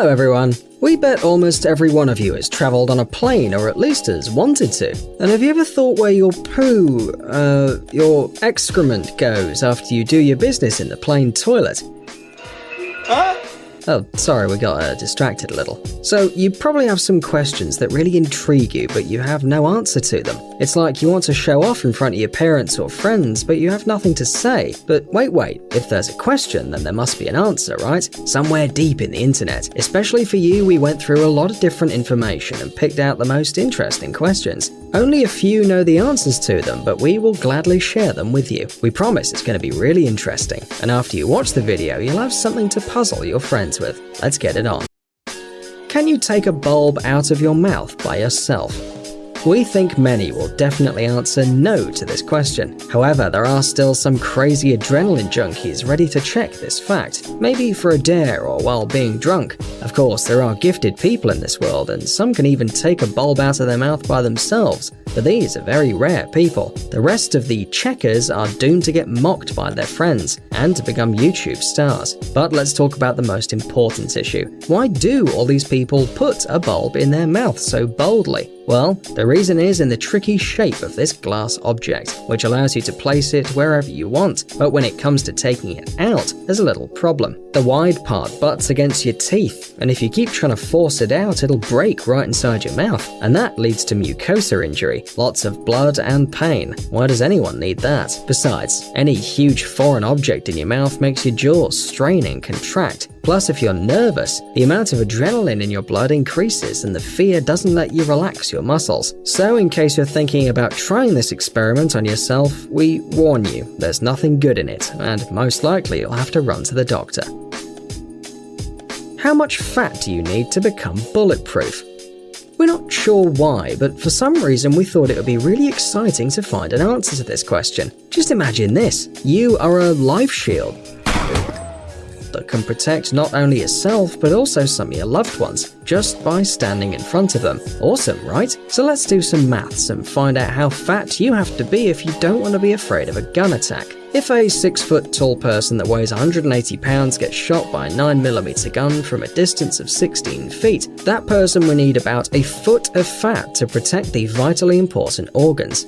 Hello everyone! We bet almost every one of you has travelled on a plane or at least has wanted to. And have you ever thought where your poo, your excrement goes after you do your business in the plane toilet? Oh, sorry, we got distracted a little. So, you probably have some questions that really intrigue you, but you have no answer to them. It's like you want to show off in front of your parents or friends, but you have nothing to say. But wait, if there's a question, then there must be an answer, right? Somewhere deep in the internet. Especially for you, we went through a lot of different information and picked out the most interesting questions. Only a few know the answers to them, but we will gladly share them with you. We promise it's going to be really interesting, and after you watch the video, you'll have something to puzzle your friends with. Let's get it on. Can you take a bulb out of your mouth by yourself? We think many will definitely answer no to this question. However, there are still some crazy adrenaline junkies ready to check this fact, maybe for a dare or while being drunk. Of course, there are gifted people in this world, and some can even take a bulb out of their mouth by themselves, but these are very rare people. The rest of the checkers are doomed to get mocked by their friends and to become YouTube stars. But let's talk about the most important issue. Why do all these people put a bulb in their mouth so boldly? Well, the reason is in the tricky shape of this glass object, which allows you to place it wherever you want, but when it comes to taking it out, there's a little problem. The wide part butts against your teeth, and if you keep trying to force it out, it'll break right inside your mouth, and that leads to mucosa injury, lots of blood and pain. Why does anyone need that? Besides, any huge foreign object in your mouth makes your jaws strain and contract. Plus, if you're nervous, the amount of adrenaline in your blood increases and the fear doesn't let you relax your muscles. So in case you're thinking about trying this experiment on yourself, we warn you, there's nothing good in it, and most likely you'll have to run to the doctor. How much fat do you need to become bulletproof? We're not sure why, but for some reason we thought it would be really exciting to find an answer to this question. Just imagine this, you are a life shield that can protect not only yourself but also some of your loved ones just by standing in front of them. Awesome, right? So let's do some maths and find out how fat you have to be if you don't want to be afraid of a gun attack. If a 6-foot tall person that weighs 180 pounds gets shot by a 9mm gun from a distance of 16 feet, that person will need about a foot of fat to protect the vitally important organs.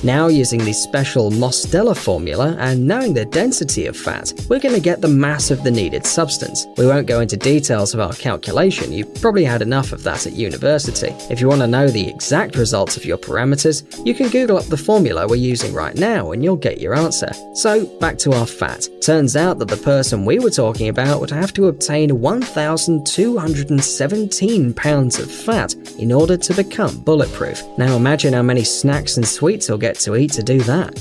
Now, using the special Mostella formula and knowing the density of fat, we're going to get the mass of the needed substance. We won't go into details of our calculation, you probably had enough of that at university. If you want to know the exact results of your parameters, you can Google up the formula we're using right now and you'll get your answer. So, back to our fat. Turns out that the person we were talking about would have to obtain 1,217 pounds of fat in order to become bulletproof. Now imagine how many snacks and sweets you'll get to eat to do that.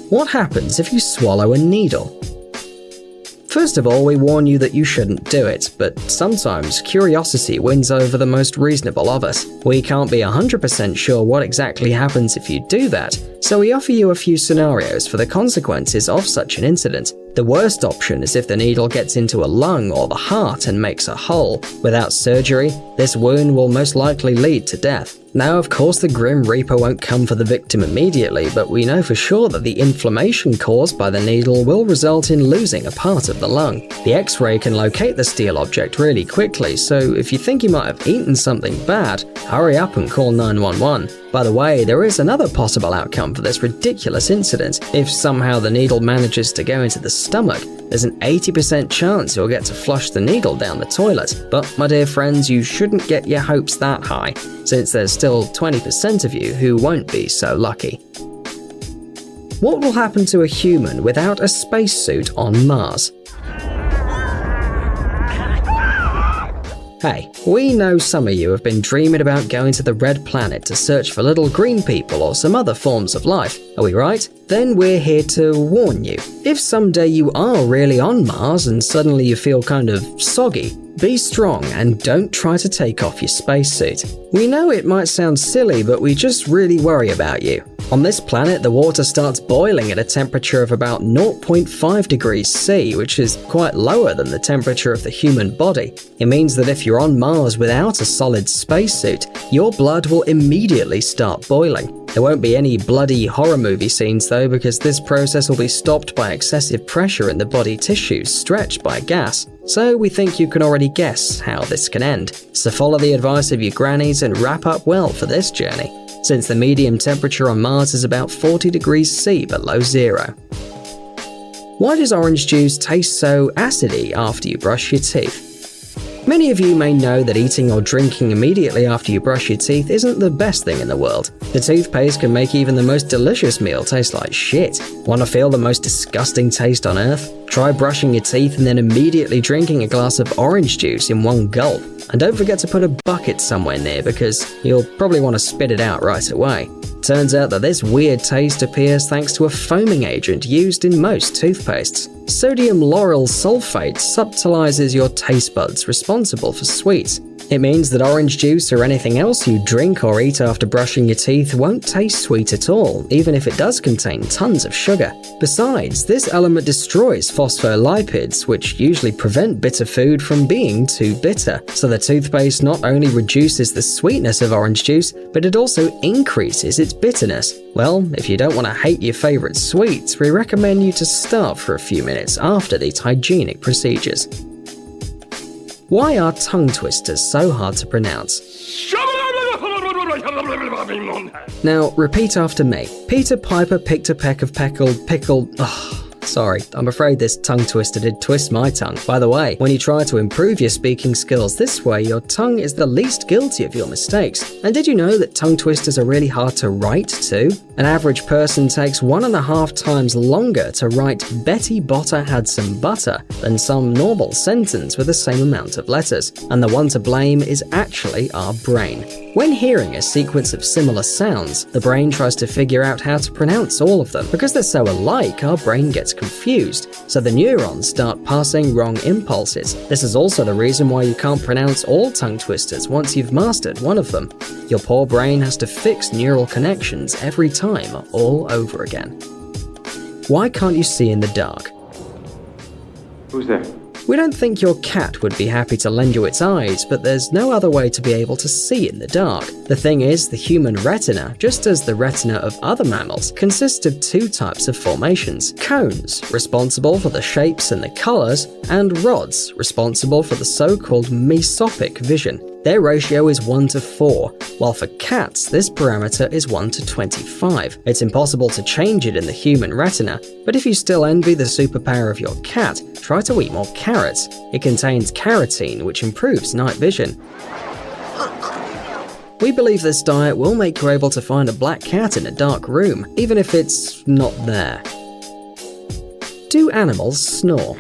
What happens if you swallow a needle? First of all, we warn you that you shouldn't do it, but sometimes curiosity wins over the most reasonable of us. We can't be 100% sure what exactly happens if you do that, so we offer you a few scenarios for the consequences of such an incident. The worst option is if the needle gets into a lung or the heart and makes a hole. Without surgery, this wound will most likely lead to death. Now, of course, the Grim Reaper won't come for the victim immediately, but we know for sure that the inflammation caused by the needle will result in losing a part of the lung. The X-ray can locate the steel object really quickly, so if you think you might have eaten something bad, hurry up and call 911. By the way, there is another possible outcome for this ridiculous incident. If somehow the needle manages to go into the stomach, there's an 80% chance you'll get to flush the needle down the toilet. But my dear friends, you shouldn't get your hopes that high, since there's still 20% of you who won't be so lucky. What will happen to a human without a spacesuit on Mars? Hey, we know some of you have been dreaming about going to the Red Planet to search for little green people or some other forms of life. Are we right? Then we're here to warn you. If someday you are really on Mars and suddenly you feel kind of soggy, be strong and don't try to take off your spacesuit. We know it might sound silly, but we just really worry about you. On this planet, the water starts boiling at a temperature of about 0.5 degrees C, which is quite lower than the temperature of the human body. It means that if you're on Mars without a solid spacesuit, your blood will immediately start boiling. There won't be any bloody horror movie scenes though, because this process will be stopped by excessive pressure in the body tissues stretched by gas. so we think you can already guess how this can end. So follow the advice of your grannies and wrap up well for this journey, since the medium temperature on Mars is about 40 degrees C below zero. Why does orange juice taste so acidy after you brush your teeth? Many of you may know that eating or drinking immediately after you brush your teeth isn't the best thing in the world. The toothpaste can make even the most delicious meal taste like shit. Want to feel the most disgusting taste on earth? Try brushing your teeth and then immediately drinking a glass of orange juice in one gulp. And don't forget to put a bucket somewhere near because you'll probably want to spit it out right away. Turns out that this weird taste appears thanks to a foaming agent used in most toothpastes. Sodium lauryl sulfate subtilizes your taste buds responsible for sweets. It means that orange juice or anything else you drink or eat after brushing your teeth won't taste sweet at all, even if it does contain tons of sugar. Besides, this element destroys phospholipids, which usually prevent bitter food from being too bitter. So the toothpaste not only reduces the sweetness of orange juice, but it also increases its bitterness. Well, if you don't want to hate your favorite sweets, we recommend you to start for a few minutes after these hygienic procedures. Why are tongue twisters so hard to pronounce? Now, repeat after me. Peter Piper picked a peck of pickled. Sorry, I'm afraid this tongue twister did twist my tongue. By the way, when you try to improve your speaking skills this way, your tongue is the least guilty of your mistakes. And did you know that tongue twisters are really hard to write too? An average person takes 1.5 times longer to write Betty Botter had some butter than some normal sentence with the same amount of letters. And the one to blame is actually our brain. When hearing a sequence of similar sounds, the brain tries to figure out how to pronounce all of them. Because they're so alike, our brain gets confused, so the neurons start passing wrong impulses. This is also the reason why you can't pronounce all tongue twisters once you've mastered one of them. Your poor brain has to fix neural connections every time, all over again. Why can't you see in the dark? Who's there? We don't think your cat would be happy to lend you its eyes, but there's no other way to be able to see in the dark. The thing is, the human retina, just as the retina of other mammals, consists of two types of formations. Cones, responsible for the shapes and the colors, and rods, responsible for the so-called mesopic vision. Their ratio is 1:4, while for cats, this parameter is 1:25. It's impossible to change it in the human retina, but if you still envy the superpower of your cat, try to eat more carrots. It contains carotene, which improves night vision. We believe this diet will make you able to find a black cat in a dark room, even if it's not there. Do animals snore?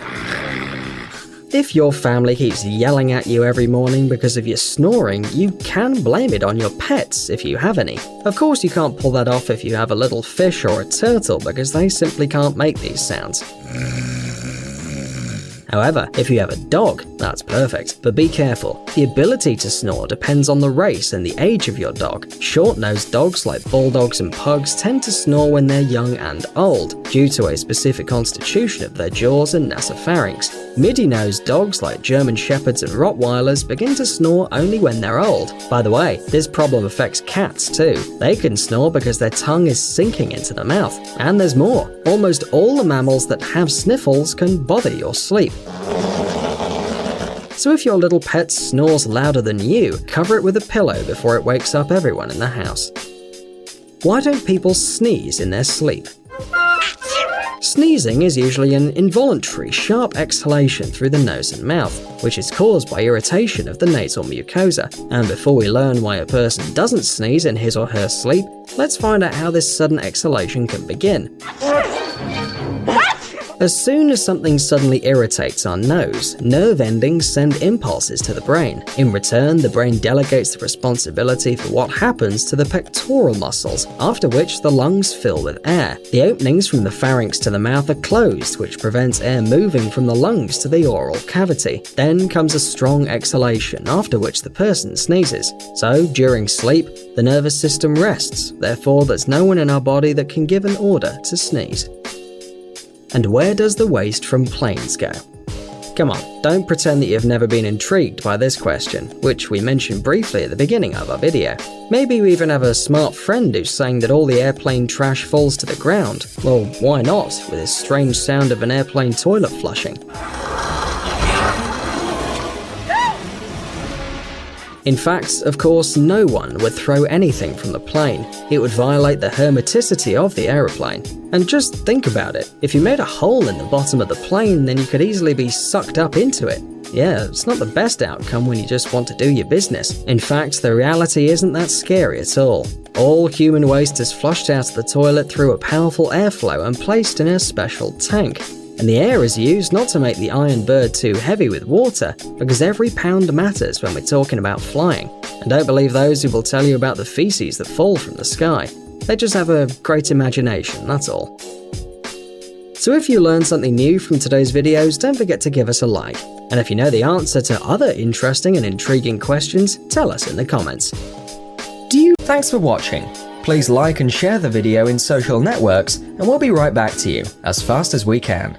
If your family keeps yelling at you every morning because of your snoring, you can blame it on your pets if you have any. Of course, you can't pull that off if you have a little fish or a turtle because they simply can't make these sounds. However, if you have a dog, that's perfect. But be careful. The ability to snore depends on the race and the age of your dog. Short-nosed dogs like bulldogs and pugs tend to snore when they're young and old, due to a specific constitution of their jaws and nasopharynx. Midi-nosed dogs like German Shepherds and Rottweilers begin to snore only when they're old. By the way, this problem affects cats too. They can snore because their tongue is sinking into the mouth. And there's more. Almost all the mammals that have sniffles can bother your sleep. So if your little pet snores louder than you, cover it with a pillow before it wakes up everyone in the house. Why don't people sneeze in their sleep? Sneezing is usually an involuntary, sharp exhalation through the nose and mouth, which is caused by irritation of the nasal mucosa. And before we learn why a person doesn't sneeze in his or her sleep, let's find out how this sudden exhalation can begin. As soon as something suddenly irritates our nose, nerve endings send impulses to the brain. In return, the brain delegates the responsibility for what happens to the pectoral muscles, after which the lungs fill with air. The openings from the pharynx to the mouth are closed, which prevents air moving from the lungs to the oral cavity. Then comes a strong exhalation, after which the person sneezes. So, during sleep, the nervous system rests, therefore there's no one in our body that can give an order to sneeze. And where does the waste from planes go? Come on, don't pretend that you've never been intrigued by this question, which we mentioned briefly at the beginning of our video. Maybe you even have a smart friend who's saying that all the airplane trash falls to the ground. Well, why not, with this strange sound of an airplane toilet flushing? In fact, of course, no one would throw anything from the plane. It would violate the hermeticity of the aeroplane. And just think about it. If you made a hole in the bottom of the plane, then you could easily be sucked up into it. Yeah, it's not the best outcome when you just want to do your business. In fact, the reality isn't that scary at all. All human waste is flushed out of the toilet through a powerful airflow and placed in a special tank. And the air is used not to make the iron bird too heavy with water, because every pound matters when we're talking about flying. And don't believe those who will tell you about the feces that fall from the sky. They just have a great imagination, that's all. So if you learned something new from today's videos, don't forget to give us a like. And if you know the answer to other interesting and intriguing questions, tell us in the comments. Thanks for watching. Please like and share the video in social networks, and we'll be right back to you as fast as we can.